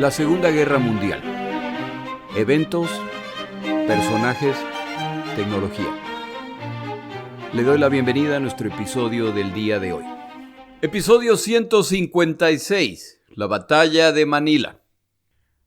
La Segunda Guerra Mundial. Eventos, personajes, tecnología. Le doy la bienvenida a nuestro episodio del día de hoy. Episodio 156. La Batalla de Manila.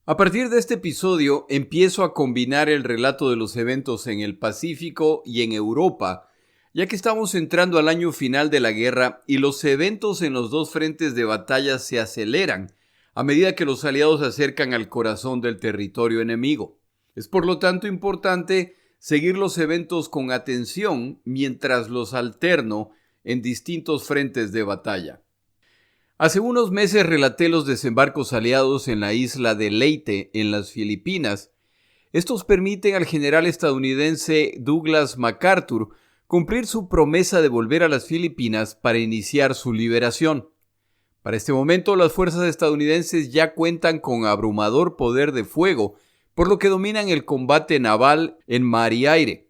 A partir de este episodio empiezo a combinar el relato de los eventos en el Pacífico y en Europa, ya que estamos entrando al año final de la guerra y los eventos en los dos frentes de batalla se aceleran a medida que los aliados se acercan al corazón del territorio enemigo. Es por lo tanto importante seguir los eventos con atención mientras los alterno en distintos frentes de batalla. Hace unos meses relaté los desembarcos aliados en la isla de Leyte, en las Filipinas. Estos permiten al general estadounidense Douglas MacArthur cumplir su promesa de volver a las Filipinas para iniciar su liberación. Para este momento, las fuerzas estadounidenses ya cuentan con abrumador poder de fuego, por lo que dominan el combate naval en mar y aire.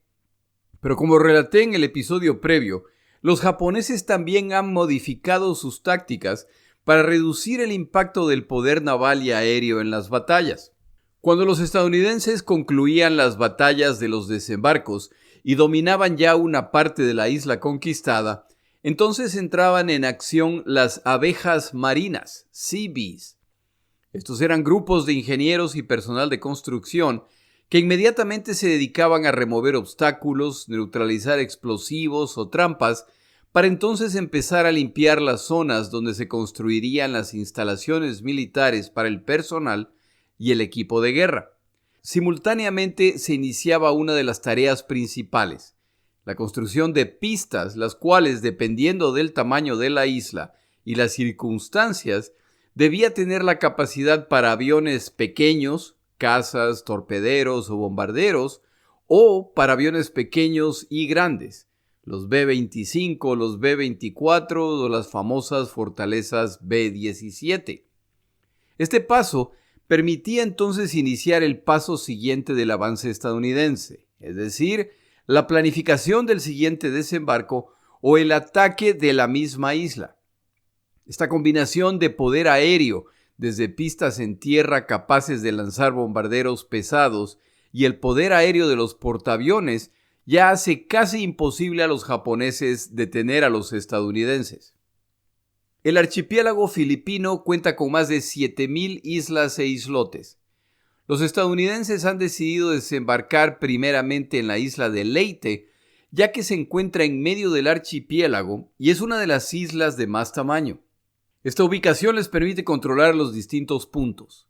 Pero como relaté en el episodio previo, los japoneses también han modificado sus tácticas para reducir el impacto del poder naval y aéreo en las batallas. Cuando los estadounidenses concluían las batallas de los desembarcos y dominaban ya una parte de la isla conquistada, entonces entraban en acción las abejas marinas, Sea Bees. Estos eran grupos de ingenieros y personal de construcción que inmediatamente se dedicaban a remover obstáculos, neutralizar explosivos o trampas, para entonces empezar a limpiar las zonas donde se construirían las instalaciones militares para el personal y el equipo de guerra. Simultáneamente se iniciaba una de las tareas principales, la construcción de pistas, las cuales, dependiendo del tamaño de la isla y las circunstancias, debía tener la capacidad para aviones pequeños, cazas, torpederos o bombarderos, o para aviones pequeños y grandes, los B-25, los B-24 o las famosas fortalezas B-17. Este paso permitía entonces iniciar el paso siguiente del avance estadounidense, es decir, la planificación del siguiente desembarco o el ataque de la misma isla. Esta combinación de poder aéreo, desde pistas en tierra capaces de lanzar bombarderos pesados y el poder aéreo de los portaaviones, ya hace casi imposible a los japoneses detener a los estadounidenses. El archipiélago filipino cuenta con más de 7,000 islas e islotes. Los estadounidenses han decidido desembarcar primeramente en la isla de Leyte, ya que se encuentra en medio del archipiélago y es una de las islas de más tamaño. Esta ubicación les permite controlar los distintos puntos.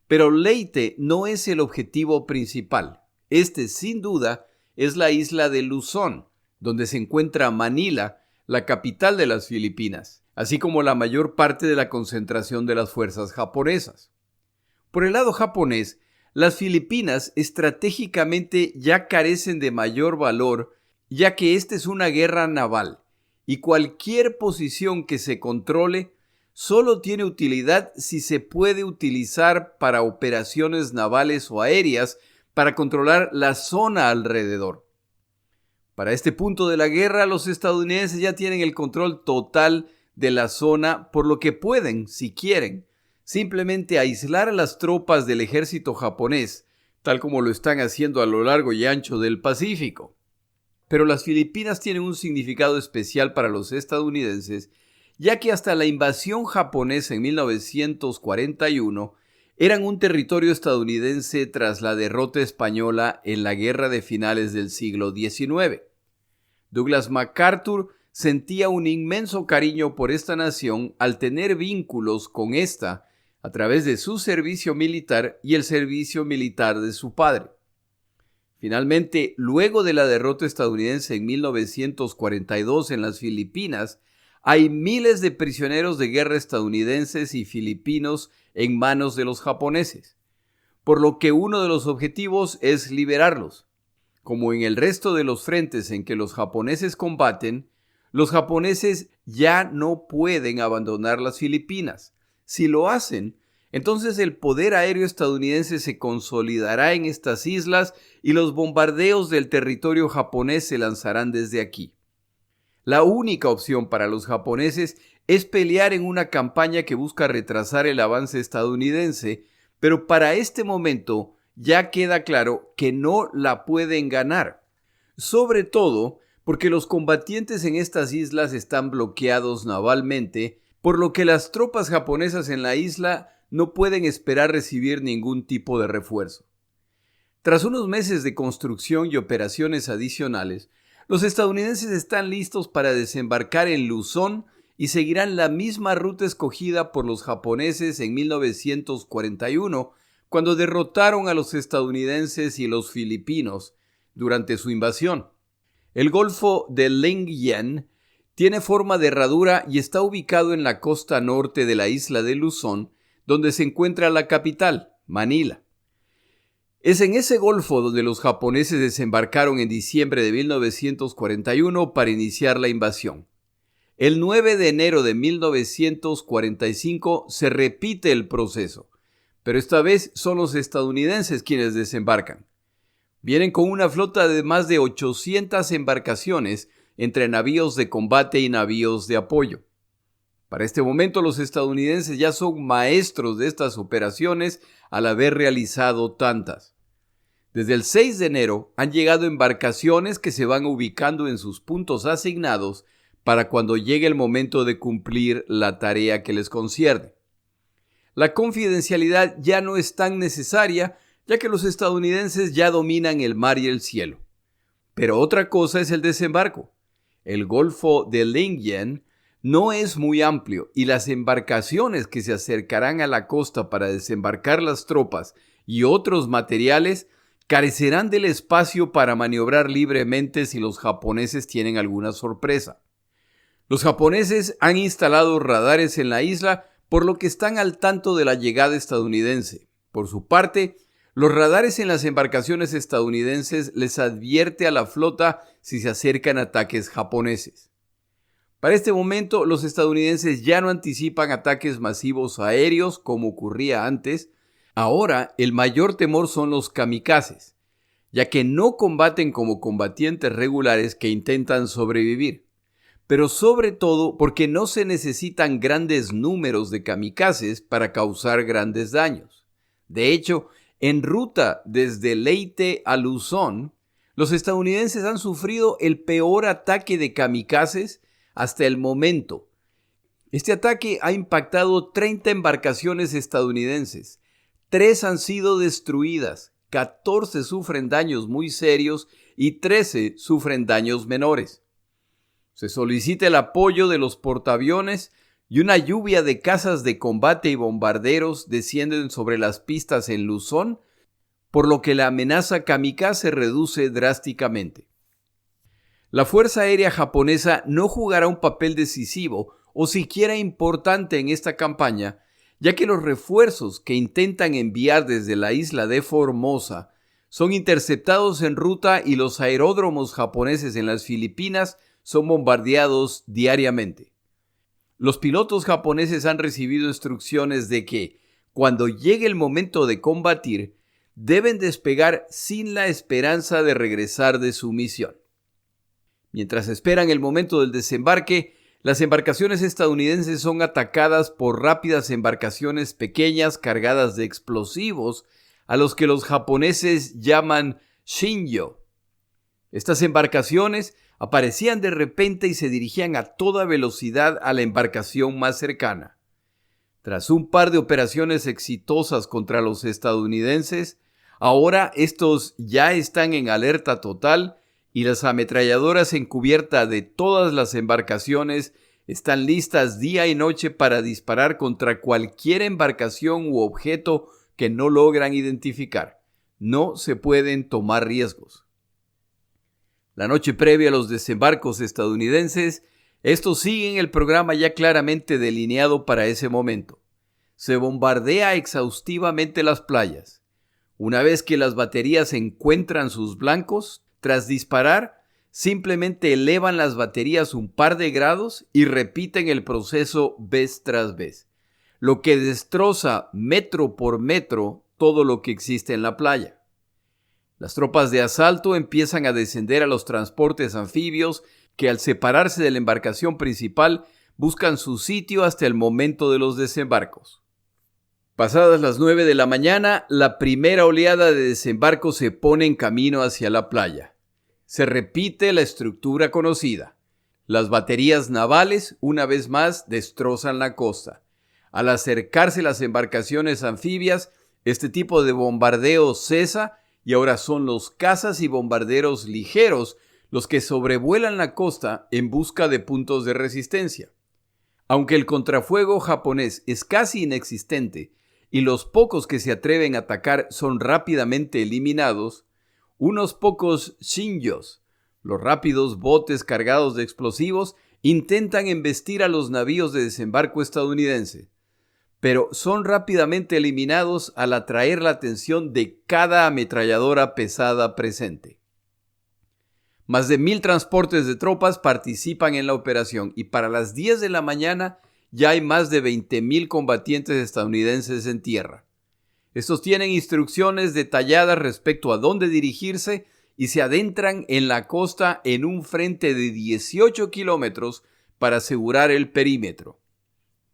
Pero Leyte no es el objetivo principal. Este, sin duda, es la isla de Luzón, donde se encuentra Manila, la capital de las Filipinas, así como la mayor parte de la concentración de las fuerzas japonesas. Por el lado japonés, las Filipinas estratégicamente ya carecen de mayor valor, ya que esta es una guerra naval, y cualquier posición que se controle solo tiene utilidad si se puede utilizar para operaciones navales o aéreas para controlar la zona alrededor. Para este punto de la guerra, los estadounidenses ya tienen el control total de la zona, por lo que pueden, si quieren, simplemente aislar a las tropas del ejército japonés, tal como lo están haciendo a lo largo y ancho del Pacífico. Pero las Filipinas tienen un significado especial para los estadounidenses, ya que hasta la invasión japonesa en 1941 eran un territorio estadounidense tras la derrota española en la guerra de finales del siglo XIX. Douglas MacArthur sentía un inmenso cariño por esta nación al tener vínculos con esta a través de su servicio militar y el servicio militar de su padre. Finalmente, luego de la derrota estadounidense en 1942 en las Filipinas, hay miles de prisioneros de guerra estadounidenses y filipinos en manos de los japoneses, por lo que uno de los objetivos es liberarlos. Como en el resto de los frentes en que los japoneses combaten, los japoneses ya no pueden abandonar las Filipinas. Si lo hacen, entonces el poder aéreo estadounidense se consolidará en estas islas y los bombardeos del territorio japonés se lanzarán desde aquí. La única opción para los japoneses es pelear en una campaña que busca retrasar el avance estadounidense pero para este momento ya queda claro que no la pueden ganar, sobre todo porque los combatientes en estas islas están bloqueados navalmente, por lo que las tropas japonesas en la isla no pueden esperar recibir ningún tipo de refuerzo. Tras unos meses de construcción y operaciones adicionales, los estadounidenses están listos para desembarcar en Luzón y seguirán la misma ruta escogida por los japoneses en 1941, cuando derrotaron a los estadounidenses y los filipinos durante su invasión. El Golfo de Lingyan tiene forma de herradura y está ubicado en la costa norte de la isla de Luzón, donde se encuentra la capital, Manila. Es en ese golfo donde los japoneses desembarcaron en diciembre de 1941 para iniciar la invasión. El 9 de enero de 1945 se repite el proceso, pero esta vez son los estadounidenses quienes desembarcan. Vienen con una flota de más de 800 embarcaciones entre navíos de combate y navíos de apoyo. Para este momento los estadounidenses ya son maestros de estas operaciones al haber realizado tantas. Desde el 6 de enero han llegado embarcaciones que se van ubicando en sus puntos asignados para cuando llegue el momento de cumplir la tarea que les concierne. La confidencialidad ya no es tan necesaria, ya que los estadounidenses ya dominan el mar y el cielo. Pero otra cosa es el desembarco. El Golfo de Lingyan no es muy amplio y las embarcaciones que se acercarán a la costa para desembarcar las tropas y otros materiales carecerán del espacio para maniobrar libremente si los japoneses tienen alguna sorpresa. Los japoneses han instalado radares en la isla, por lo que están al tanto de la llegada estadounidense. Por su parte, los radares en las embarcaciones estadounidenses les advierte a la flota si se acercan ataques japoneses. Para este momento, los estadounidenses ya no anticipan ataques masivos aéreos como ocurría antes. Ahora, el mayor temor son los kamikazes, ya que no combaten como combatientes regulares que intentan sobrevivir, pero sobre todo porque no se necesitan grandes números de kamikazes para causar grandes daños. De hecho, en ruta desde Leyte a Luzón, los estadounidenses han sufrido el peor ataque de kamikazes hasta el momento. Este ataque ha impactado 30 embarcaciones estadounidenses. 3 han sido destruidas, 14 sufren daños muy serios y 13 sufren daños menores. Se solicita el apoyo de los portaaviones y una lluvia de cazas de combate y bombarderos descienden sobre las pistas en Luzón, por lo que la amenaza kamikaze reduce drásticamente. La Fuerza Aérea japonesa no jugará un papel decisivo o siquiera importante en esta campaña, ya que los refuerzos que intentan enviar desde la isla de Formosa son interceptados en ruta y los aeródromos japoneses en las Filipinas son bombardeados diariamente. Los pilotos japoneses han recibido instrucciones de que, cuando llegue el momento de combatir, deben despegar sin la esperanza de regresar de su misión. Mientras esperan el momento del desembarque, las embarcaciones estadounidenses son atacadas por rápidas embarcaciones pequeñas cargadas de explosivos, a los que los japoneses llaman Shinjo. Estas embarcaciones aparecían de repente y se dirigían a toda velocidad a la embarcación más cercana. Tras un par de operaciones exitosas contra los estadounidenses, ahora estos ya están en alerta total y las ametralladoras en cubierta de todas las embarcaciones están listas día y noche para disparar contra cualquier embarcación u objeto que no logran identificar. No se pueden tomar riesgos. La noche previa a los desembarcos estadounidenses, estos siguen el programa ya claramente delineado para ese momento. Se bombardea exhaustivamente las playas. Una vez que las baterías encuentran sus blancos, tras disparar, simplemente elevan las baterías un par de grados y repiten el proceso vez tras vez, lo que destroza metro por metro todo lo que existe en la playa. Las tropas de asalto empiezan a descender a los transportes anfibios que, al separarse de la embarcación principal, buscan su sitio hasta el momento de los desembarcos. Pasadas las 9 de la mañana, la primera oleada de desembarco se pone en camino hacia la playa. Se repite la estructura conocida. Las baterías navales, una vez más, destrozan la costa. Al acercarse las embarcaciones anfibias, este tipo de bombardeo cesa y ahora son los cazas y bombarderos ligeros los que sobrevuelan la costa en busca de puntos de resistencia. Aunque el contrafuego japonés es casi inexistente y los pocos que se atreven a atacar son rápidamente eliminados, unos pocos shinjos, los rápidos botes cargados de explosivos, intentan embestir a los navíos de desembarco estadounidense, pero son rápidamente eliminados al atraer la atención de cada ametralladora pesada presente. Más de 1,000 transportes de tropas participan en la operación y para las 10 de la mañana ya hay más de 20,000 combatientes estadounidenses en tierra. Estos tienen instrucciones detalladas respecto a dónde dirigirse y se adentran en la costa en un frente de 18 kilómetros para asegurar el perímetro.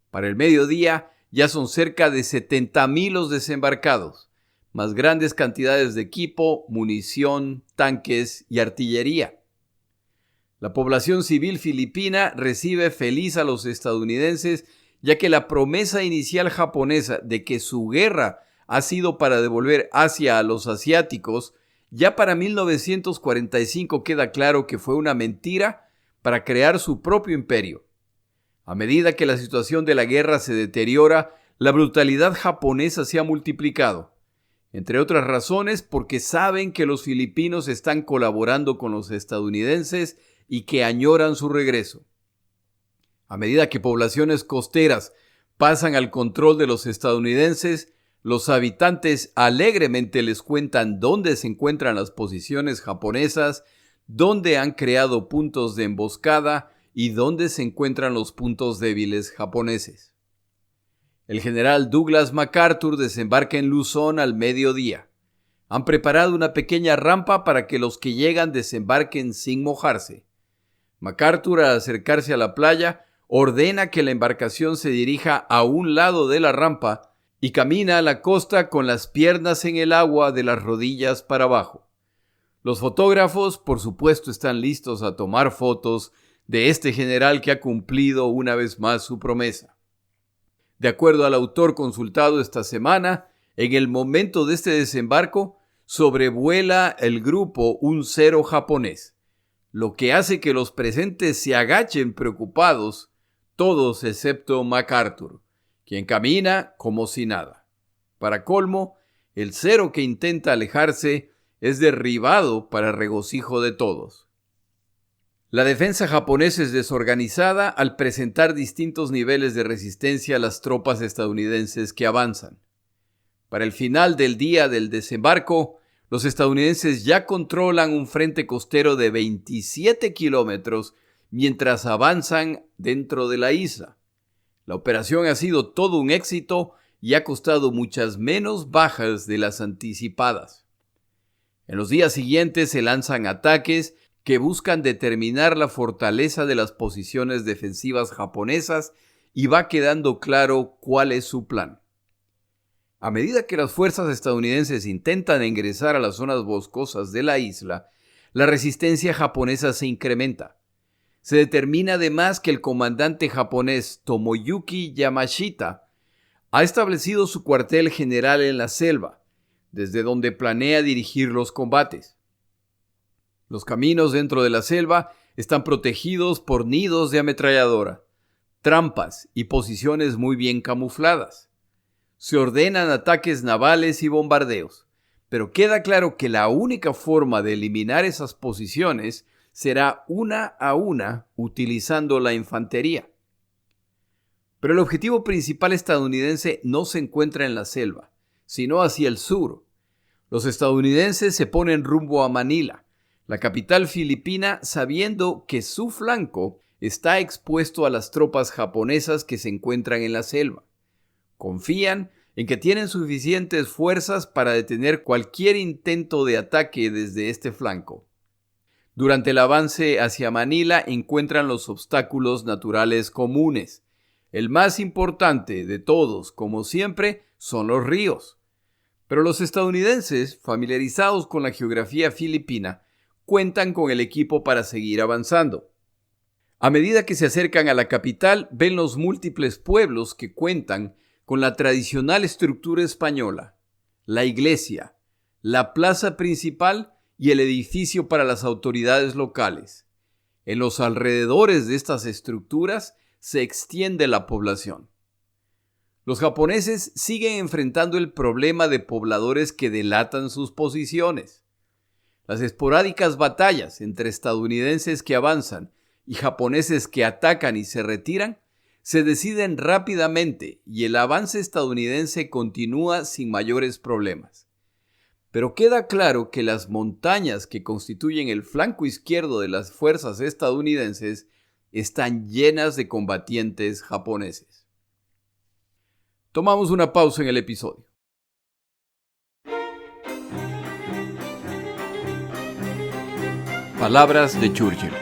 Para el mediodía ya son cerca de 70,000 los desembarcados, más grandes cantidades de equipo, munición, tanques y artillería. La población civil filipina recibe feliz a los estadounidenses, ya que la promesa inicial japonesa de que su guerra ha sido para devolver Asia a los asiáticos, ya para 1945 queda claro que fue una mentira para crear su propio imperio. A medida que la situación de la guerra se deteriora, la brutalidad japonesa se ha multiplicado. Entre otras razones, porque saben que los filipinos están colaborando con los estadounidenses y que añoran su regreso. A medida que poblaciones costeras pasan al control de los estadounidenses, los habitantes alegremente les cuentan dónde se encuentran las posiciones japonesas, dónde han creado puntos de emboscada y dónde se encuentran los puntos débiles japoneses. El general Douglas MacArthur desembarca en Luzón al mediodía. Han preparado una pequeña rampa para que los que llegan desembarquen sin mojarse. MacArthur, al acercarse a la playa, ordena que la embarcación se dirija a un lado de la rampa y camina a la costa con las piernas en el agua de las rodillas para abajo. Los fotógrafos, por supuesto, están listos a tomar fotos de este general que ha cumplido una vez más su promesa. De acuerdo al autor consultado esta semana, en el momento de este desembarco, sobrevuela el grupo un Zero japonés, lo que hace que los presentes se agachen preocupados, todos excepto MacArthur, quien camina como si nada. Para colmo, el Zero que intenta alejarse es derribado para regocijo de todos. La defensa japonesa es desorganizada al presentar distintos niveles de resistencia a las tropas estadounidenses que avanzan. Para el final del día del desembarco, los estadounidenses ya controlan un frente costero de 27 kilómetros mientras avanzan dentro de la isla. La operación ha sido todo un éxito y ha costado muchas menos bajas de las anticipadas. En los días siguientes se lanzan ataques que buscan determinar la fortaleza de las posiciones defensivas japonesas y va quedando claro cuál es su plan. A medida que las fuerzas estadounidenses intentan ingresar a las zonas boscosas de la isla, la resistencia japonesa se incrementa. Se determina además que el comandante japonés Tomoyuki Yamashita ha establecido su cuartel general en la selva, desde donde planea dirigir los combates. Los caminos dentro de la selva están protegidos por nidos de ametralladora, trampas y posiciones muy bien camufladas. Se ordenan ataques navales y bombardeos, pero queda claro que la única forma de eliminar esas posiciones será una a una utilizando la infantería. Pero el objetivo principal estadounidense no se encuentra en la selva, sino hacia el sur. Los estadounidenses se ponen rumbo a Manila, la capital filipina, sabiendo que su flanco está expuesto a las tropas japonesas que se encuentran en la selva. Confían en que tienen suficientes fuerzas para detener cualquier intento de ataque desde este flanco. Durante el avance hacia Manila encuentran los obstáculos naturales comunes: El más importante de todos, como siempre, son los ríos. Pero los estadounidenses, familiarizados con la geografía filipina, cuentan con el equipo para seguir avanzando. A medida que se acercan a la capital, ven los múltiples pueblos que cuentan con la tradicional estructura española, la iglesia, la plaza principal y el edificio para las autoridades locales. En los alrededores de estas estructuras se extiende la población. Los japoneses siguen enfrentando el problema de pobladores que delatan sus posiciones. Las esporádicas batallas entre estadounidenses que avanzan y japoneses que atacan y se retiran se deciden rápidamente y el avance estadounidense continúa sin mayores problemas. Pero queda claro que las montañas que constituyen el flanco izquierdo de las fuerzas estadounidenses están llenas de combatientes japoneses. Tomamos una pausa en el episodio. Palabras de Churchill.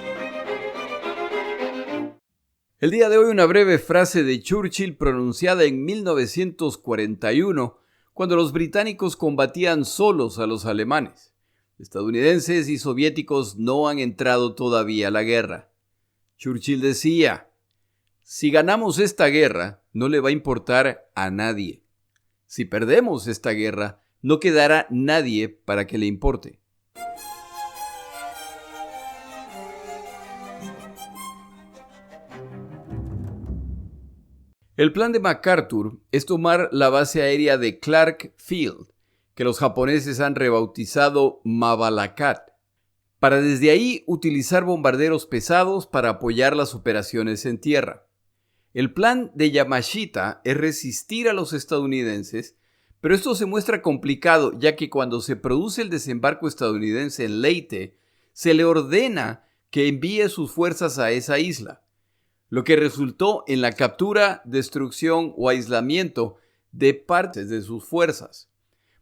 El día de hoy una breve frase de Churchill pronunciada en 1941, cuando los británicos combatían solos a los alemanes. Estadounidenses y soviéticos no han entrado todavía a la guerra. Churchill decía: si ganamos esta guerra, no le va a importar a nadie. Si perdemos esta guerra, no quedará nadie para que le importe. El plan de MacArthur es tomar la base aérea de Clark Field, que los japoneses han rebautizado Mabalacat, para desde ahí utilizar bombarderos pesados para apoyar las operaciones en tierra. El plan de Yamashita es resistir a los estadounidenses, pero esto se muestra complicado, ya que cuando se produce el desembarco estadounidense en Leyte, se le ordena que envíe sus fuerzas a esa isla, lo que resultó en la captura, destrucción o aislamiento de partes de sus fuerzas,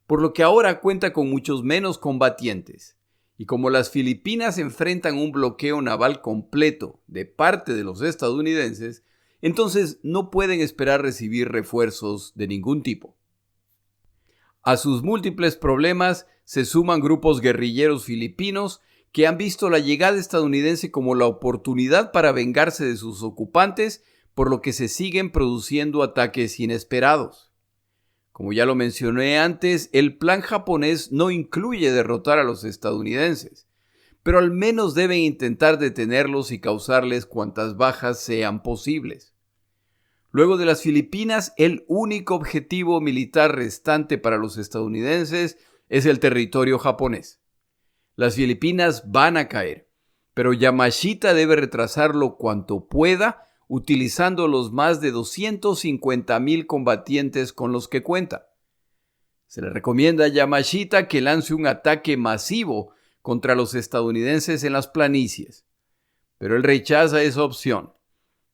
por lo que ahora cuenta con muchos menos combatientes. Y como las Filipinas enfrentan un bloqueo naval completo de parte de los estadounidenses, entonces no pueden esperar recibir refuerzos de ningún tipo. A sus múltiples problemas se suman grupos guerrilleros filipinos que han visto la llegada estadounidense como la oportunidad para vengarse de sus ocupantes, por lo que se siguen produciendo ataques inesperados. Como ya lo mencioné antes, el plan japonés no incluye derrotar a los estadounidenses, pero al menos deben intentar detenerlos y causarles cuantas bajas sean posibles. Luego de las Filipinas, el único objetivo militar restante para los estadounidenses es el territorio japonés. Las Filipinas van a caer, pero Yamashita debe retrasarlo cuanto pueda, utilizando los más de 250,000 combatientes con los que cuenta. Se le recomienda a Yamashita que lance un ataque masivo contra los estadounidenses en las planicies, pero él rechaza esa opción.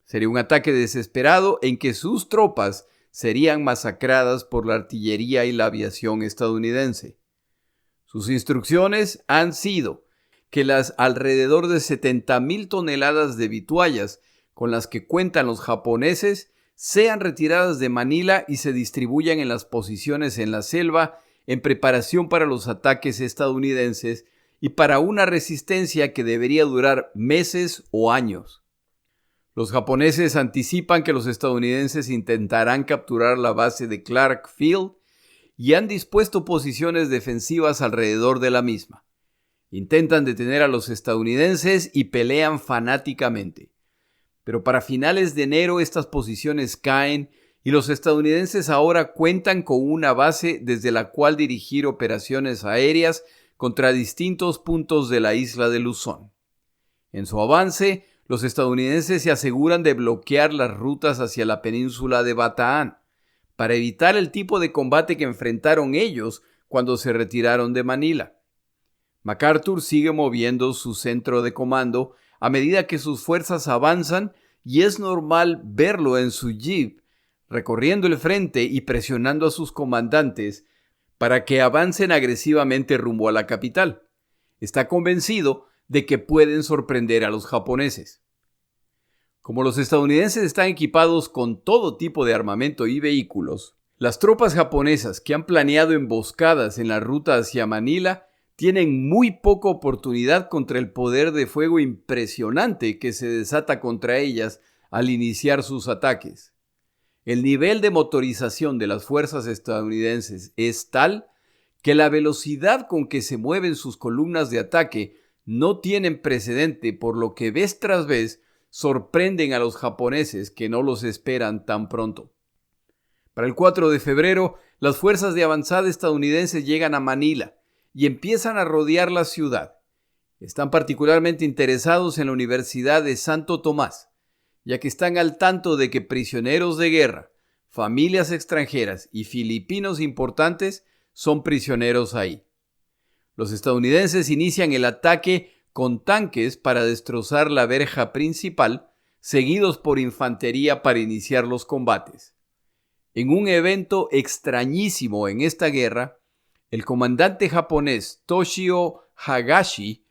Sería un ataque desesperado en que sus tropas serían masacradas por la artillería y la aviación estadounidense. Sus instrucciones han sido que las alrededor de 70,000 toneladas de vituallas con las que cuentan los japoneses sean retiradas de Manila y se distribuyan en las posiciones en la selva en preparación para los ataques estadounidenses y para una resistencia que debería durar meses o años. Los japoneses anticipan que los estadounidenses intentarán capturar la base de Clark Field y han dispuesto posiciones defensivas alrededor de la misma. Intentan detener a los estadounidenses y pelean fanáticamente. Pero para finales de enero estas posiciones caen y los estadounidenses ahora cuentan con una base desde la cual dirigir operaciones aéreas contra distintos puntos de la isla de Luzón. En su avance, los estadounidenses se aseguran de bloquear las rutas hacia la península de Bataan, para evitar el tipo de combate que enfrentaron ellos cuando se retiraron de Manila. MacArthur sigue moviendo su centro de comando a medida que sus fuerzas avanzan y es normal verlo en su jeep, recorriendo el frente y presionando a sus comandantes para que avancen agresivamente rumbo a la capital. Está convencido de que pueden sorprender a los japoneses. Como los estadounidenses están equipados con todo tipo de armamento y vehículos, las tropas japonesas que han planeado emboscadas en la ruta hacia Manila tienen muy poca oportunidad contra el poder de fuego impresionante que se desata contra ellas al iniciar sus ataques. El nivel de motorización de las fuerzas estadounidenses es tal que la velocidad con que se mueven sus columnas de ataque no tienen precedente, por lo que vez tras vez sorprenden a los japoneses que no los esperan tan pronto. Para el 4 de febrero, las fuerzas de avanzada estadounidenses llegan a Manila y empiezan a rodear la ciudad. Están particularmente interesados en la Universidad de Santo Tomás, ya que están al tanto de que prisioneros de guerra, familias extranjeras y filipinos importantes son prisioneros ahí. Los estadounidenses inician el ataque con tanques para destrozar la verja principal, seguidos por infantería para iniciar los combates. En un evento extrañísimo en esta guerra, el comandante japonés Toshio Hagashi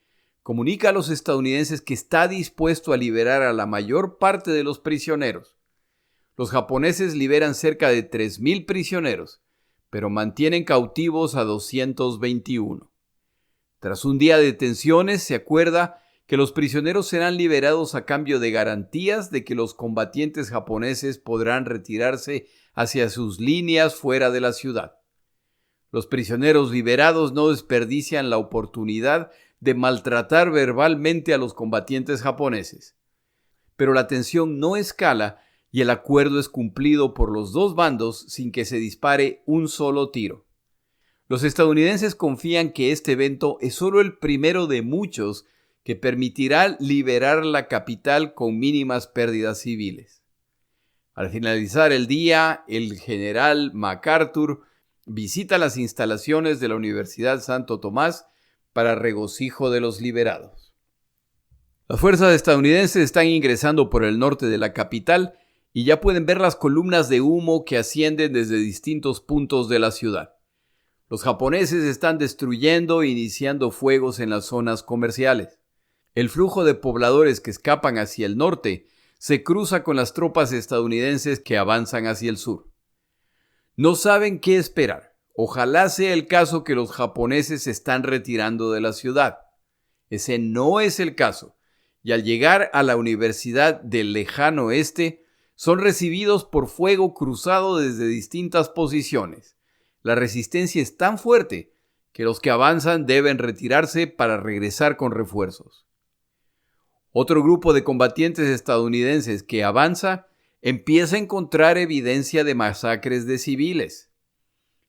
comunica a los estadounidenses que está dispuesto a liberar a la mayor parte de los prisioneros. Los japoneses liberan cerca de 3,000 prisioneros, pero mantienen cautivos a 221. Tras un día de tensiones, se acuerda que los prisioneros serán liberados a cambio de garantías de que los combatientes japoneses podrán retirarse hacia sus líneas fuera de la ciudad. Los prisioneros liberados no desperdician la oportunidad de maltratar verbalmente a los combatientes japoneses. Pero la tensión no escala y el acuerdo es cumplido por los dos bandos sin que se dispare un solo tiro. Los estadounidenses confían que este evento es solo el primero de muchos que permitirá liberar la capital con mínimas pérdidas civiles. Al finalizar el día, el general MacArthur visita las instalaciones de la Universidad Santo Tomás para regocijo de los liberados. Las fuerzas estadounidenses están ingresando por el norte de la capital y ya pueden ver las columnas de humo que ascienden desde distintos puntos de la ciudad. Los japoneses están destruyendo e iniciando fuegos en las zonas comerciales. El flujo de pobladores que escapan hacia el norte se cruza con las tropas estadounidenses que avanzan hacia el sur. No saben qué esperar. Ojalá sea el caso que los japoneses se están retirando de la ciudad. Ese no es el caso, y al llegar a la Universidad del Lejano Oeste, son recibidos por fuego cruzado desde distintas posiciones. La resistencia es tan fuerte que los que avanzan deben retirarse para regresar con refuerzos. Otro grupo de combatientes estadounidenses que avanza empieza a encontrar evidencia de masacres de civiles.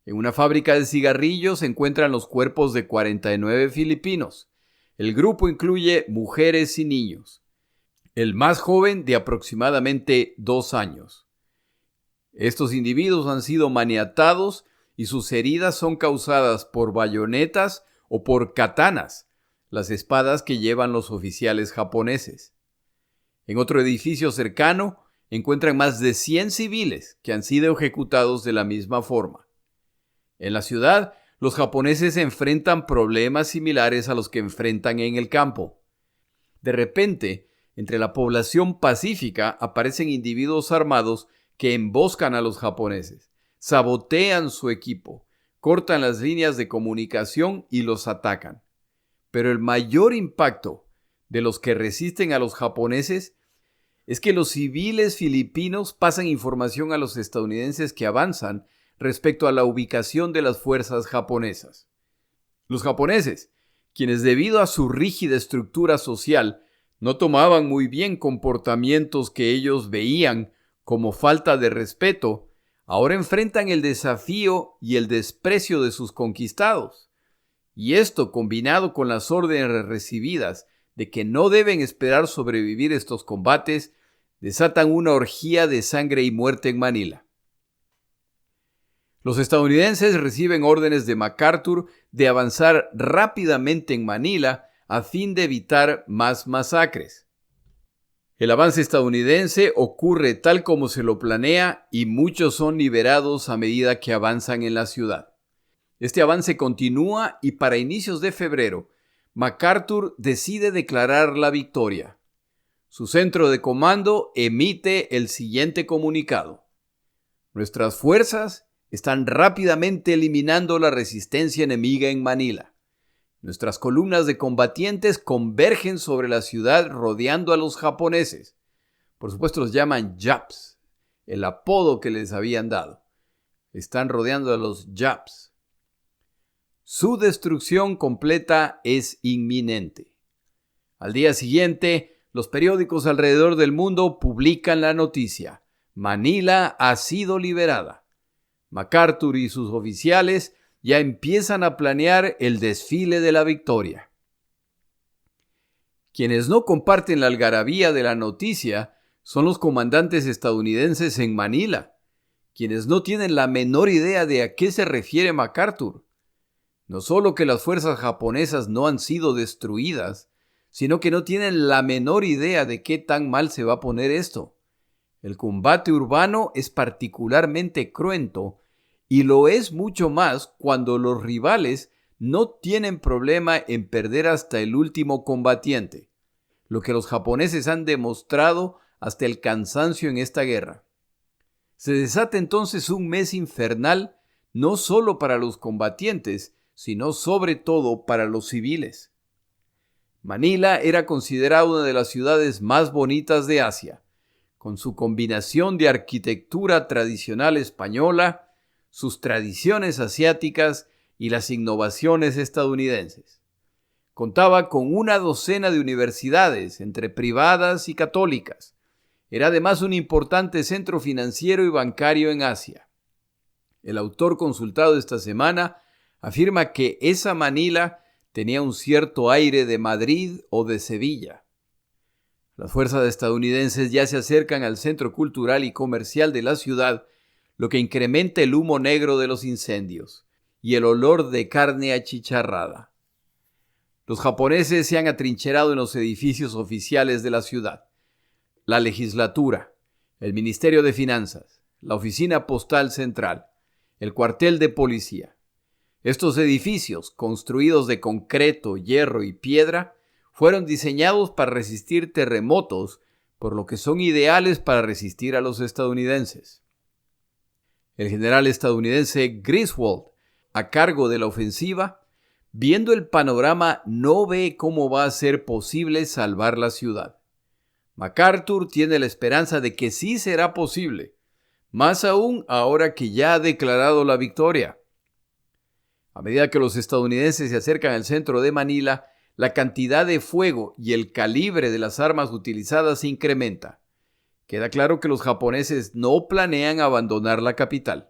En una fábrica de cigarrillos se encuentran los cuerpos de 49 filipinos. El grupo incluye mujeres y niños. El más joven de aproximadamente 2 años. Estos individuos han sido maniatados y sus heridas son causadas por bayonetas o por katanas, las espadas que llevan los oficiales japoneses. En otro edificio cercano encuentran más de 100 civiles que han sido ejecutados de la misma forma. En la ciudad, los japoneses enfrentan problemas similares a los que enfrentan en el campo. De repente, entre la población pacífica aparecen individuos armados que emboscan a los japoneses, sabotean su equipo, cortan las líneas de comunicación y los atacan. Pero el mayor impacto de los que resisten a los japoneses es que los civiles filipinos pasan información a los estadounidenses que avanzan respecto a la ubicación de las fuerzas japonesas. Los japoneses, quienes debido a su rígida estructura social no tomaban muy bien comportamientos que ellos veían como falta de respeto, ahora enfrentan el desafío y el desprecio de sus conquistados. Y esto, combinado con las órdenes recibidas de que no deben esperar sobrevivir estos combates, desatan una orgía de sangre y muerte en Manila. Los estadounidenses reciben órdenes de MacArthur de avanzar rápidamente en Manila a fin de evitar más masacres. El avance estadounidense ocurre tal como se lo planea y muchos son liberados a medida que avanzan en la ciudad. Este avance continúa y para inicios de febrero, MacArthur decide declarar la victoria. Su centro de comando emite el siguiente comunicado: nuestras fuerzas están rápidamente eliminando la resistencia enemiga en Manila. Nuestras columnas de combatientes convergen sobre la ciudad rodeando a los japoneses. Por supuesto los llaman Japs, el apodo que les habían dado. Están rodeando a los Japs. Su destrucción completa es inminente. Al día siguiente, los periódicos alrededor del mundo publican la noticia: Manila ha sido liberada. MacArthur y sus oficiales ya empiezan a planear el desfile de la victoria. Quienes no comparten la algarabía de la noticia son los comandantes estadounidenses en Manila, quienes no tienen la menor idea de a qué se refiere MacArthur. No solo que las fuerzas japonesas no han sido destruidas, sino que no tienen la menor idea de qué tan mal se va a poner esto. El combate urbano es particularmente cruento, y lo es mucho más cuando los rivales no tienen problema en perder hasta el último combatiente, lo que los japoneses han demostrado hasta el cansancio en esta guerra. Se desata entonces un mes infernal, no solo para los combatientes, sino sobre todo para los civiles. Manila era considerada una de las ciudades más bonitas de Asia, con su combinación de arquitectura tradicional española, sus tradiciones asiáticas y las innovaciones estadounidenses. Contaba con una docena de universidades, entre privadas y católicas. Era además un importante centro financiero y bancario en Asia. El autor consultado esta semana afirma que esa Manila tenía un cierto aire de Madrid o de Sevilla. Las fuerzas estadounidenses ya se acercan al centro cultural y comercial de la ciudad, lo que incrementa el humo negro de los incendios y el olor de carne achicharrada. Los japoneses se han atrincherado en los edificios oficiales de la ciudad: la legislatura, el Ministerio de Finanzas, la Oficina Postal Central, el cuartel de policía. Estos edificios, construidos de concreto, hierro y piedra, fueron diseñados para resistir terremotos, por lo que son ideales para resistir a los estadounidenses. El general estadounidense Griswold, a cargo de la ofensiva, viendo el panorama, no ve cómo va a ser posible salvar la ciudad. MacArthur tiene la esperanza de que sí será posible, más aún ahora que ya ha declarado la victoria. A medida que los estadounidenses se acercan al centro de Manila, la cantidad de fuego y el calibre de las armas utilizadas se incrementa. Queda claro que los japoneses no planean abandonar la capital.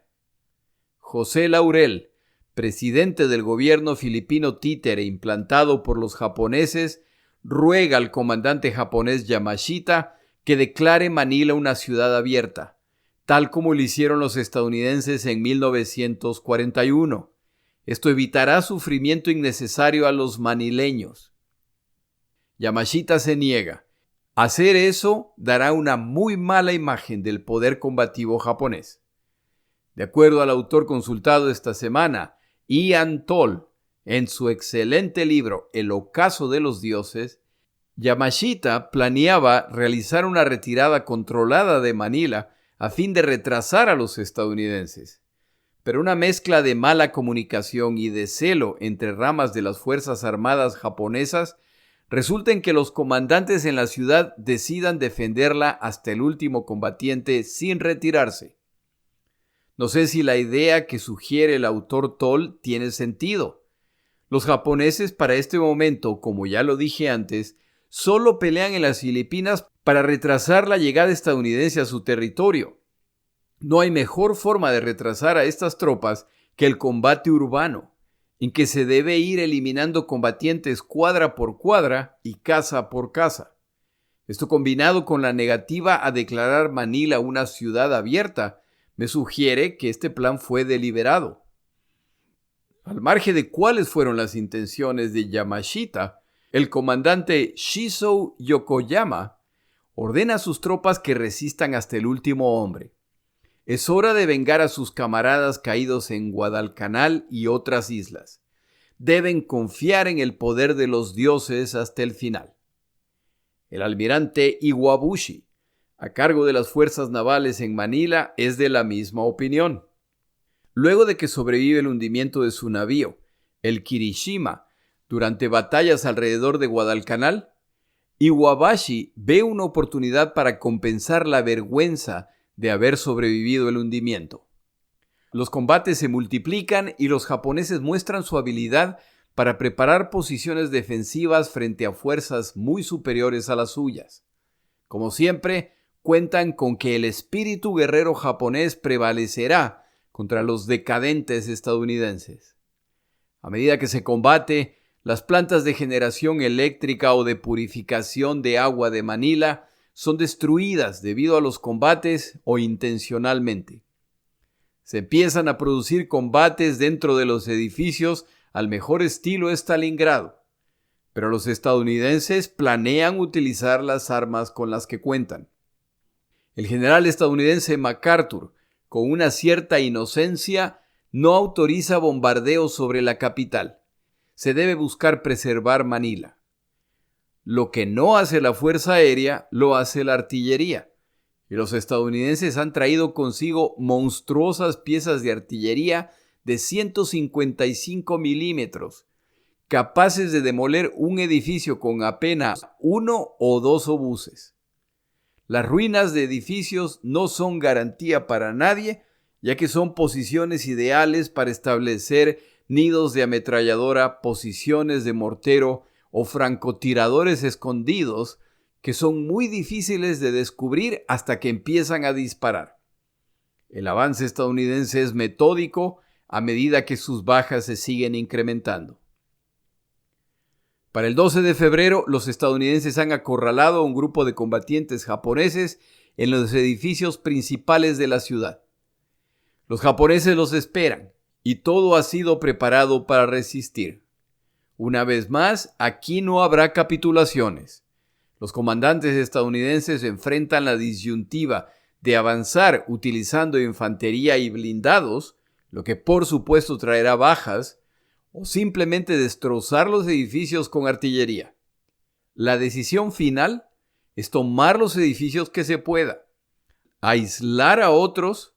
José Laurel, presidente del gobierno filipino títere implantado por los japoneses, ruega al comandante japonés Yamashita que declare Manila una ciudad abierta, tal como lo hicieron los estadounidenses en 1941. Esto evitará sufrimiento innecesario a los manileños. Yamashita se niega. Hacer eso dará una muy mala imagen del poder combativo japonés. De acuerdo al autor consultado esta semana, Ian Toll, en su excelente libro El ocaso de los dioses, Yamashita planeaba realizar una retirada controlada de Manila a fin de retrasar a los estadounidenses. Pero una mezcla de mala comunicación y de celo entre ramas de las Fuerzas Armadas japonesas resulta en que los comandantes en la ciudad decidan defenderla hasta el último combatiente sin retirarse. No sé si la idea que sugiere el autor Toll tiene sentido. Los japoneses para este momento, como ya lo dije antes, solo pelean en las Filipinas para retrasar la llegada estadounidense a su territorio. No hay mejor forma de retrasar a estas tropas que el combate urbano, en que se debe ir eliminando combatientes cuadra por cuadra y casa por casa. Esto, combinado con la negativa a declarar Manila una ciudad abierta, me sugiere que este plan fue deliberado. Al margen de cuáles fueron las intenciones de Yamashita, el comandante Shizo Yokoyama ordena a sus tropas que resistan hasta el último hombre. Es hora de vengar a sus camaradas caídos en Guadalcanal y otras islas. Deben confiar en el poder de los dioses hasta el final. El almirante Iwabuchi, a cargo de las fuerzas navales en Manila, es de la misma opinión. Luego de que sobrevive el hundimiento de su navío, el Kirishima, durante batallas alrededor de Guadalcanal, Iwabashi ve una oportunidad para compensar la vergüenza de haber sobrevivido el hundimiento. Los combates se multiplican y los japoneses muestran su habilidad para preparar posiciones defensivas frente a fuerzas muy superiores a las suyas. Como siempre, cuentan con que el espíritu guerrero japonés prevalecerá contra los decadentes estadounidenses. A medida que se combate, las plantas de generación eléctrica o de purificación de agua de Manila son destruidas debido a los combates o intencionalmente. Se empiezan a producir combates dentro de los edificios al mejor estilo Stalingrado, pero los estadounidenses planean utilizar las armas con las que cuentan. El general estadounidense MacArthur, con una cierta inocencia, no autoriza bombardeos sobre la capital. Se debe buscar preservar Manila. Lo que no hace la Fuerza Aérea, lo hace la artillería. Y los estadounidenses han traído consigo monstruosas piezas de artillería de 155 milímetros, capaces de demoler un edificio con apenas 1 o 2 obuses. Las ruinas de edificios no son garantía para nadie, ya que son posiciones ideales para establecer nidos de ametralladora, posiciones de mortero o francotiradores escondidos que son muy difíciles de descubrir hasta que empiezan a disparar. El avance estadounidense es metódico a medida que sus bajas se siguen incrementando. Para el 12 de febrero, los estadounidenses han acorralado a un grupo de combatientes japoneses en los edificios principales de la ciudad. Los japoneses los esperan y todo ha sido preparado para resistir. Una vez más, aquí no habrá capitulaciones. Los comandantes estadounidenses enfrentan la disyuntiva de avanzar utilizando infantería y blindados, lo que por supuesto traerá bajas, o simplemente destrozar los edificios con artillería. La decisión final es tomar los edificios que se pueda, aislar a otros,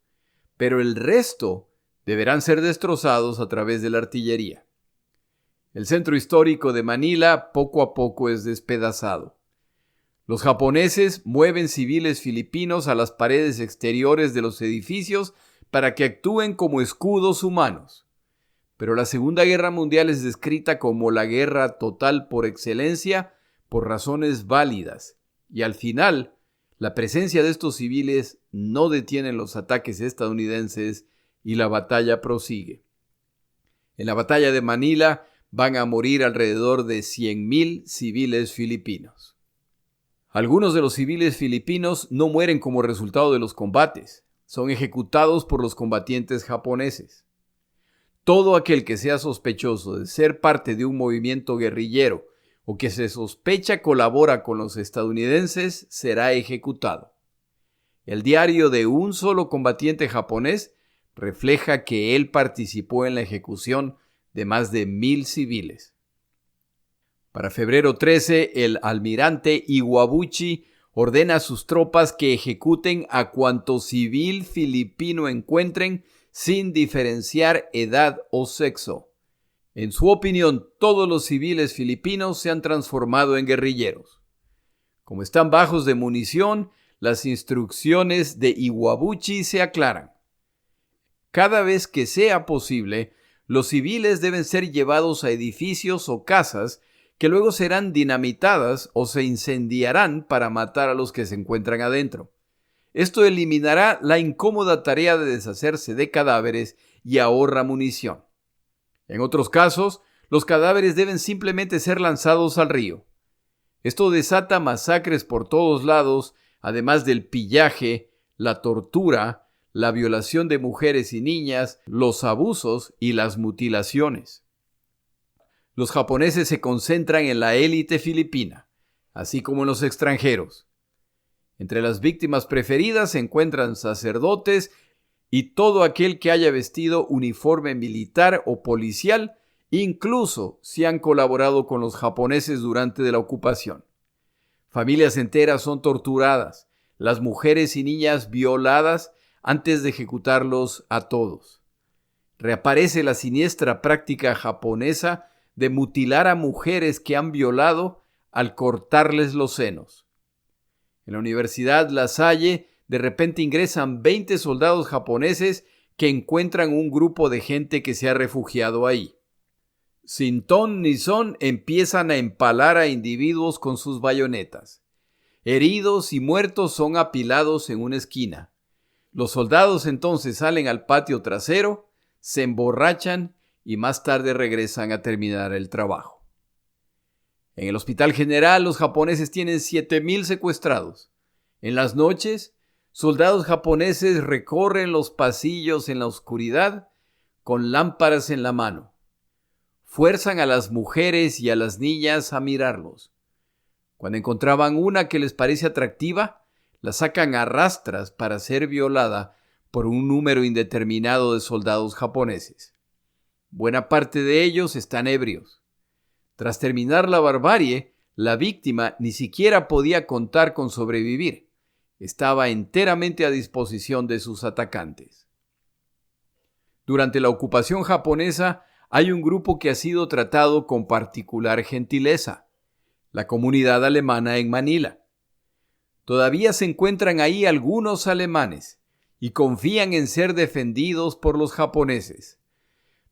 pero el resto deberán ser destrozados a través de la artillería. El centro histórico de Manila poco a poco es despedazado. Los japoneses mueven civiles filipinos a las paredes exteriores de los edificios para que actúen como escudos humanos. Pero la Segunda Guerra Mundial es descrita como la guerra total por excelencia por razones válidas, y al final, la presencia de estos civiles no detiene los ataques estadounidenses y la batalla prosigue. En la batalla de Manila van a morir alrededor de 100,000 civiles filipinos. Algunos de los civiles filipinos no mueren como resultado de los combates, son ejecutados por los combatientes japoneses. Todo aquel que sea sospechoso de ser parte de un movimiento guerrillero o que se sospecha colabora con los estadounidenses será ejecutado. El diario de un solo combatiente japonés refleja que él participó en la ejecución de más de 1,000 civiles. Para febrero 13, el almirante Iwabuchi ordena a sus tropas que ejecuten a cuanto civil filipino encuentren sin diferenciar edad o sexo. En su opinión, todos los civiles filipinos se han transformado en guerrilleros. Como están bajos de munición, las instrucciones de Iwabuchi se aclaran. Cada vez que sea posible, los civiles deben ser llevados a edificios o casas que luego serán dinamitadas o se incendiarán para matar a los que se encuentran adentro. Esto eliminará la incómoda tarea de deshacerse de cadáveres y ahorra munición. En otros casos, los cadáveres deben simplemente ser lanzados al río. Esto desata masacres por todos lados, además del pillaje, la tortura, la violación de mujeres y niñas, los abusos y las mutilaciones. Los japoneses se concentran en la élite filipina, así como en los extranjeros. Entre las víctimas preferidas se encuentran sacerdotes y todo aquel que haya vestido uniforme militar o policial, incluso si han colaborado con los japoneses durante la ocupación. Familias enteras son torturadas, las mujeres y niñas violadas antes de ejecutarlos a todos. Reaparece la siniestra práctica japonesa de mutilar a mujeres que han violado al cortarles los senos. En la Universidad La Salle, de repente ingresan 20 soldados japoneses que encuentran un grupo de gente que se ha refugiado ahí. Sin ton ni son, empiezan a empalar a individuos con sus bayonetas. Heridos y muertos son apilados en una esquina. Los soldados entonces salen al patio trasero, se emborrachan y más tarde regresan a terminar el trabajo. En el Hospital General, los japoneses tienen 7,000 secuestrados. En las noches, soldados japoneses recorren los pasillos en la oscuridad con lámparas en la mano. Fuerzan a las mujeres y a las niñas a mirarlos. Cuando encontraban una que les parece atractiva, la sacan a rastras para ser violada por un número indeterminado de soldados japoneses. Buena parte de ellos están ebrios. Tras terminar la barbarie, la víctima ni siquiera podía contar con sobrevivir. Estaba enteramente a disposición de sus atacantes. Durante la ocupación japonesa, hay un grupo que ha sido tratado con particular gentileza: la comunidad alemana en Manila. Todavía se encuentran ahí algunos alemanes y confían en ser defendidos por los japoneses.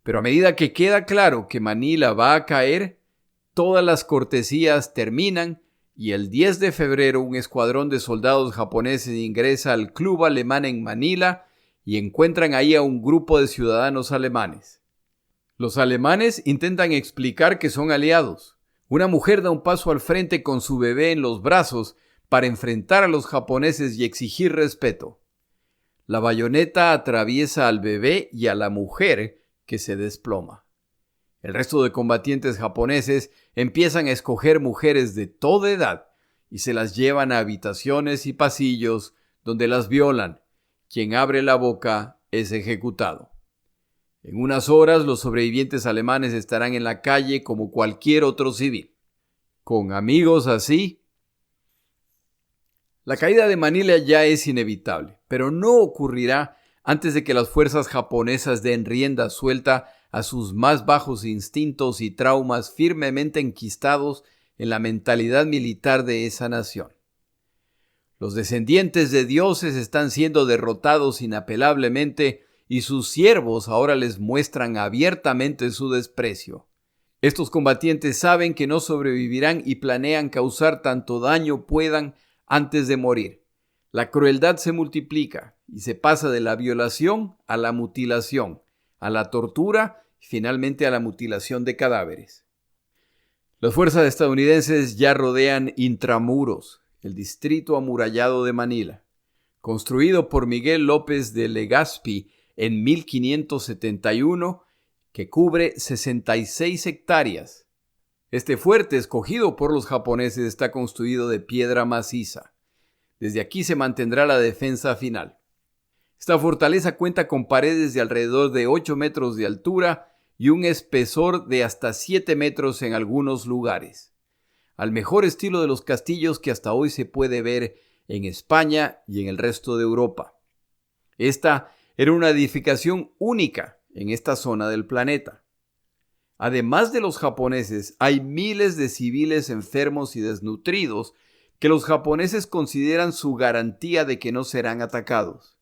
Pero a medida que queda claro que Manila va a caer, todas las cortesías terminan y el 10 de febrero un escuadrón de soldados japoneses ingresa al club alemán en Manila y encuentran ahí a un grupo de ciudadanos alemanes. Los alemanes intentan explicar que son aliados. Una mujer da un paso al frente con su bebé en los brazos para enfrentar a los japoneses y exigir respeto. La bayoneta atraviesa al bebé y a la mujer, que se desploma. El resto de combatientes japoneses empiezan a escoger mujeres de toda edad y se las llevan a habitaciones y pasillos donde las violan. Quien abre la boca es ejecutado. En unas horas los sobrevivientes alemanes estarán en la calle como cualquier otro civil. Con amigos así, la caída de Manila ya es inevitable, pero no ocurrirá antes de que las fuerzas japonesas den rienda suelta a sus más bajos instintos y traumas firmemente enquistados en la mentalidad militar de esa nación. Los descendientes de dioses están siendo derrotados inapelablemente y sus siervos ahora les muestran abiertamente su desprecio. Estos combatientes saben que no sobrevivirán y planean causar tanto daño puedan antes de morir. La crueldad se multiplica y se pasa de la violación a la mutilación, a la tortura y finalmente a la mutilación de cadáveres. Las fuerzas estadounidenses ya rodean Intramuros, el distrito amurallado de Manila, construido por Miguel López de Legazpi en 1571, que cubre 66 hectáreas. Este fuerte, escogido por los japoneses, está construido de piedra maciza. Desde aquí se mantendrá la defensa final. Esta fortaleza cuenta con paredes de alrededor de 8 metros de altura y un espesor de hasta 7 metros en algunos lugares, al mejor estilo de los castillos que hasta hoy se puede ver en España y en el resto de Europa. Esta era una edificación única en esta zona del planeta. Además de los japoneses, hay miles de civiles enfermos y desnutridos que los japoneses consideran su garantía de que no serán atacados.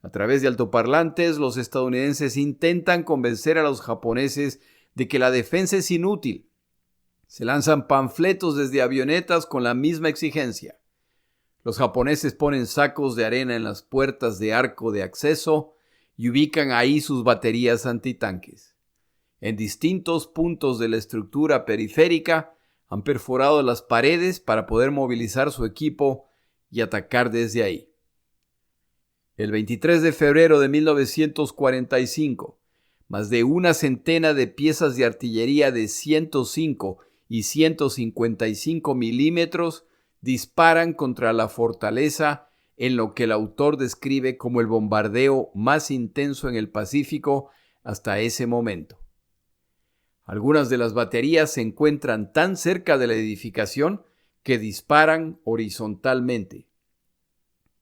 A través de altoparlantes, los estadounidenses intentan convencer a los japoneses de que la defensa es inútil. Se lanzan panfletos desde avionetas con la misma exigencia. Los japoneses ponen sacos de arena en las puertas de arco de acceso y ubican ahí sus baterías antitanques. En distintos puntos de la estructura periférica han perforado las paredes para poder movilizar su equipo y atacar desde ahí. El 23 de febrero de 1945, más de una centena de piezas de artillería de 105 y 155 milímetros disparan contra la fortaleza en lo que el autor describe como el bombardeo más intenso en el Pacífico hasta ese momento. Algunas de las baterías se encuentran tan cerca de la edificación que disparan horizontalmente.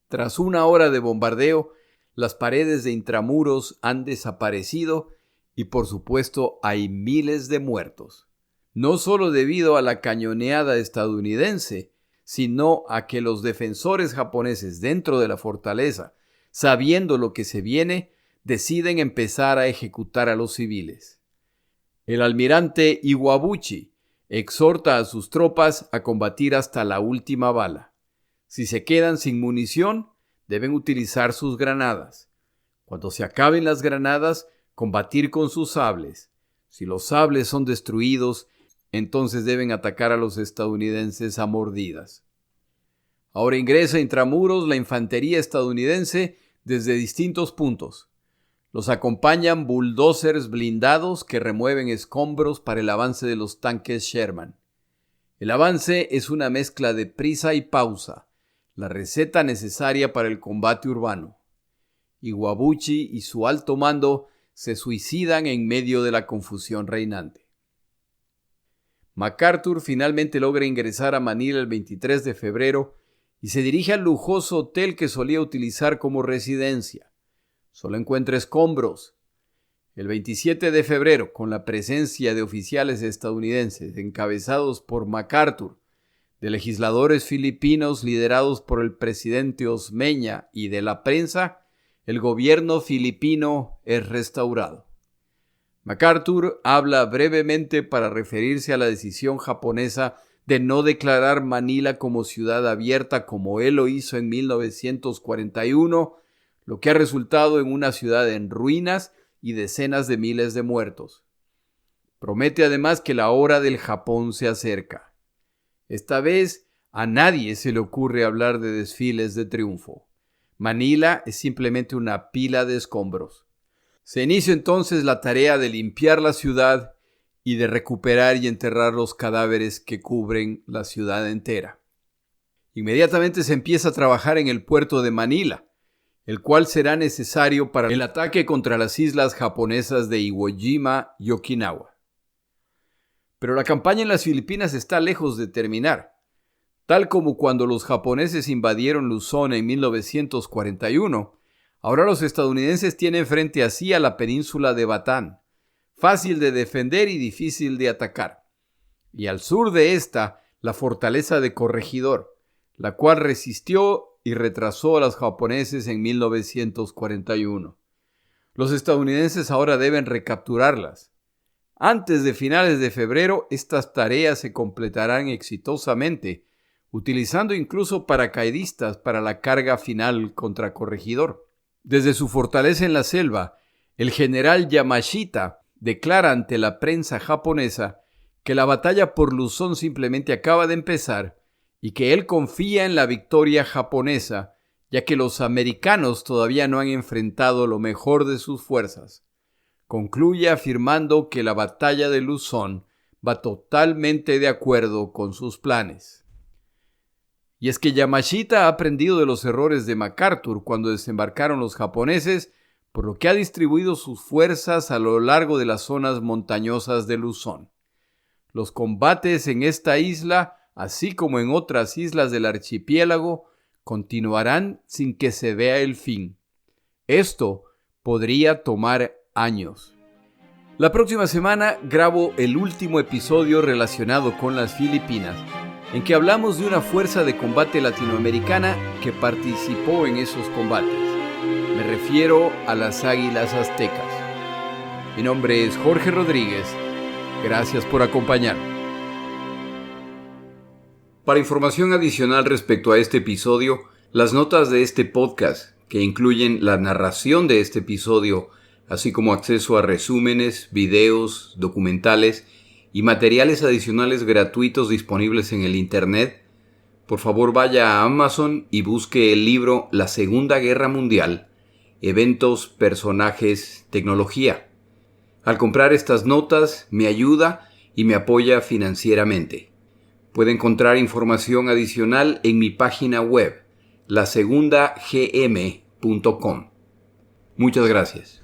Tras 1 hora de bombardeo, las paredes de intramuros han desaparecido y por supuesto hay miles de muertos. No solo debido a la cañoneada estadounidense, sino a que los defensores japoneses dentro de la fortaleza, sabiendo lo que se viene, deciden empezar a ejecutar a los civiles. El almirante Iwabuchi exhorta a sus tropas a combatir hasta la última bala. Si se quedan sin munición, deben utilizar sus granadas. Cuando se acaben las granadas, combatir con sus sables. Si los sables son destruidos, entonces deben atacar a los estadounidenses a mordidas. Ahora ingresa a intramuros la infantería estadounidense desde distintos puntos. Los acompañan bulldozers blindados que remueven escombros para el avance de los tanques Sherman. El avance es una mezcla de prisa y pausa, la receta necesaria para el combate urbano. Iwabuchi y su alto mando se suicidan en medio de la confusión reinante. MacArthur finalmente logra ingresar a Manila el 23 de febrero y se dirige al lujoso hotel que solía utilizar como residencia. Solo encuentra escombros. El 27 de febrero, con la presencia de oficiales estadounidenses encabezados por MacArthur, de legisladores filipinos liderados por el presidente Osmeña y de la prensa, el gobierno filipino es restaurado. MacArthur habla brevemente para referirse a la decisión japonesa de no declarar Manila como ciudad abierta como él lo hizo en 1941, lo que ha resultado en una ciudad en ruinas y decenas de miles de muertos. Promete además que la hora del Japón se acerca. Esta vez a nadie se le ocurre hablar de desfiles de triunfo. Manila es simplemente una pila de escombros. Se inicia entonces la tarea de limpiar la ciudad y de recuperar y enterrar los cadáveres que cubren la ciudad entera. Inmediatamente se empieza a trabajar en el puerto de Manila, el cual será necesario para el ataque contra las islas japonesas de Iwo Jima y Okinawa. Pero la campaña en las Filipinas está lejos de terminar. Tal como cuando los japoneses invadieron Luzón en 1941, ahora los estadounidenses tienen frente a sí a la península de Batán, fácil de defender y difícil de atacar. Y al sur de esta, la fortaleza de Corregidor, la cual resistió y retrasó a los japoneses en 1941. Los estadounidenses ahora deben recapturarlas. Antes de finales de febrero, estas tareas se completarán exitosamente, utilizando incluso paracaidistas para la carga final contra Corregidor. Desde su fortaleza en la selva, el general Yamashita declara ante la prensa japonesa que la batalla por Luzón simplemente acaba de empezar y que él confía en la victoria japonesa, ya que los americanos todavía no han enfrentado lo mejor de sus fuerzas. Concluye afirmando que la batalla de Luzón va totalmente de acuerdo con sus planes. Y es que Yamashita ha aprendido de los errores de MacArthur cuando desembarcaron los japoneses, por lo que ha distribuido sus fuerzas a lo largo de las zonas montañosas de Luzón. Los combates en esta isla, así como en otras islas del archipiélago, continuarán sin que se vea el fin. Esto podría tomar años. La próxima semana grabo el último episodio relacionado con las Filipinas, en que hablamos de una fuerza de combate latinoamericana que participó en esos combates. Me refiero a las Águilas Aztecas. Mi nombre es Jorge Rodríguez. Gracias por acompañarme. Para información adicional respecto a este episodio, las notas de este podcast, que incluyen la narración de este episodio, así como acceso a resúmenes, videos, documentales y materiales adicionales gratuitos disponibles en el Internet, por favor vaya a Amazon y busque el libro La Segunda Guerra Mundial, Eventos, Personajes, Tecnología. Al comprar estas notas, me ayuda y me apoya financieramente. Puede encontrar información adicional en mi página web, lasegundagm.com. Muchas gracias.